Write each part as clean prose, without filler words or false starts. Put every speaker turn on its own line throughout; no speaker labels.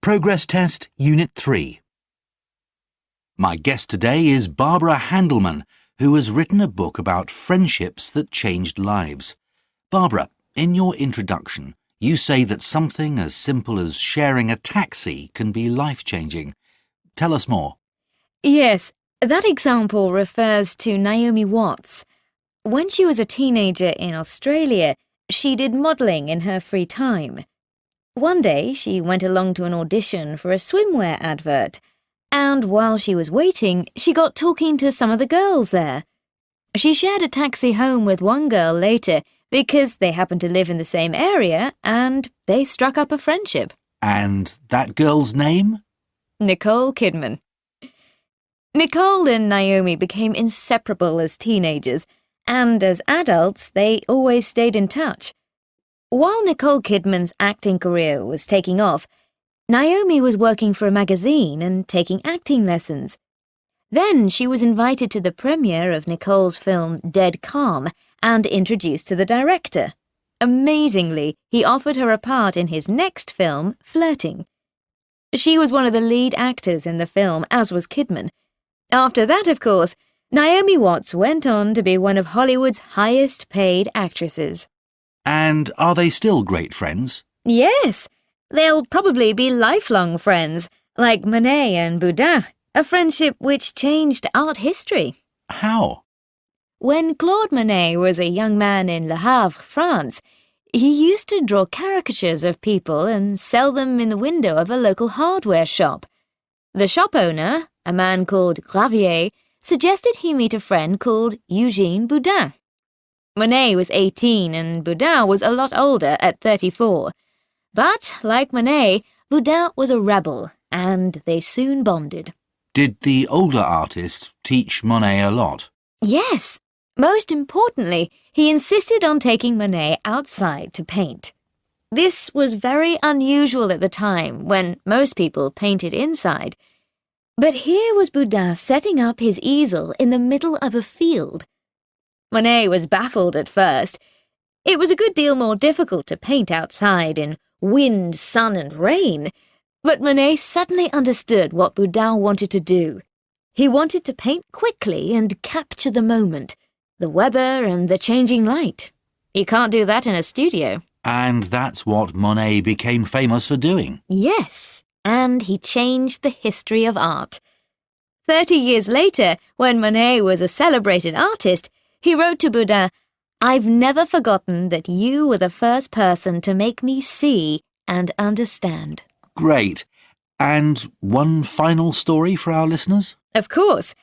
Progress Test Unit 3. My guest today is Barbara Handelman, who has written a book about friendships that changed lives. Barbara, in your introduction, you say that something as simple as sharing a taxi can be life-changing. Tell us more.
Yes, that example refers to Naomi Watts. When she was a teenager in Australia, she did modelling in her free time. One day, she went along to an audition for a swimwear advert, and while she was waiting, she got talking to some of the girls there. She shared a taxi home with one girl later because they happened to live in the same area and they struck up a friendship.
And that girl's name?
Nicole Kidman. Nicole and Naomi became inseparable as teenagers, and as adults, they always stayed in touch. While Nicole Kidman's acting career was taking off, Naomi was working for a magazine and taking acting lessons. Then she was invited to the premiere of Nicole's film Dead Calm and introduced to the director. Amazingly, he offered her a part in his next film, Flirting. She was one of the lead actors in the film, as was Kidman. After that, of course, Naomi Watts went on to be one of Hollywood's highest-paid actresses.
And are they still great friends?
Yes, they'll probably be lifelong friends, like Monet and Boudin, a friendship which changed art history.
How?
When Claude Monet was a young man in Le Havre, France, he used to draw caricatures of people and sell them in the window of a local hardware shop. The shop owner, a man called Gravier, suggested he meet a friend called Eugene Boudin. Monet was 18 and Boudin was a lot older at 34. But, like Monet, Boudin was a rebel, and they soon bonded.
Did the older artist teach Monet a lot?
Yes. Most importantly, he insisted on taking Monet outside to paint. This was very unusual at the time, when most people painted inside. But here was Boudin setting up his easel in the middle of a field. Monet was baffled at first. It was a good deal more difficult to paint outside in wind, sun and rain. But Monet suddenly understood what Boudin wanted to do. He wanted to paint quickly and capture the moment, the weather and the changing light. You can't do that in a studio.
And that's what Monet became famous for doing.
Yes, and he changed the history of art. 30 years later, when Monet was a celebrated artist, he wrote to Boudin, "I've never forgotten that you were the first person to make me see and understand."
Great. And one final story for our listeners?
Of course.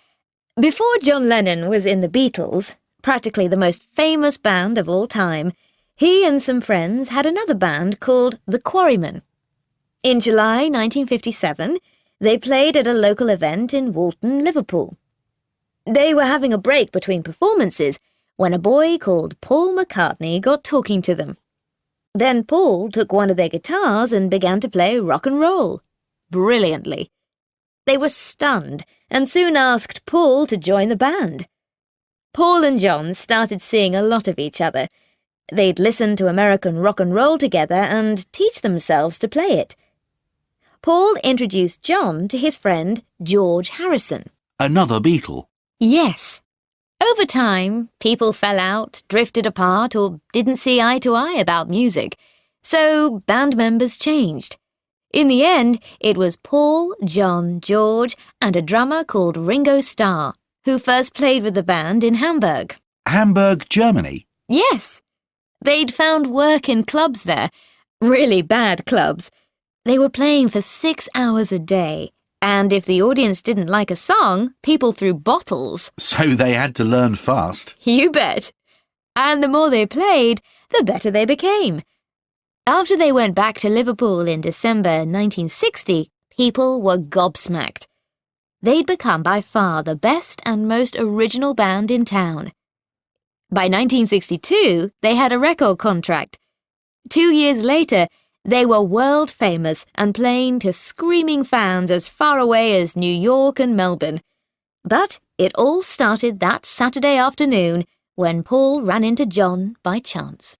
Before John Lennon was in the Beatles, practically the most famous band of all time, he and some friends had another band called The Quarrymen. In July 1957, they played at a local event in Walton, Liverpool. They were having a break between performances when a boy called Paul McCartney got talking to them. Then Paul took one of their guitars and began to play rock and roll. Brilliantly. They were stunned and soon asked Paul to join the band. Paul and John started seeing a lot of each other. They'd listen to American rock and roll together and teach themselves to play it. Paul introduced John to his friend George Harrison.
Another Beatle.
Yes. Over time, people fell out, drifted apart, or didn't see eye to eye about music, so band members changed. In the end, it was Paul, John, George, and a drummer called Ringo Starr, who first played with the band in Hamburg.
Hamburg, Germany?
Yes. They'd found work in clubs there, really bad clubs. They were playing for 6 hours a day. And if the audience didn't like a song, people threw bottles.
So they had to learn fast.
You bet. And the more they played, the better they became. After they went back to Liverpool in December 1960, people were gobsmacked. They'd become by far the best and most original band in town. By 1962, they had a record contract. 2 years later, they were world famous and playing to screaming fans as far away as New York and Melbourne. But it all started that Saturday afternoon when Paul ran into John by chance.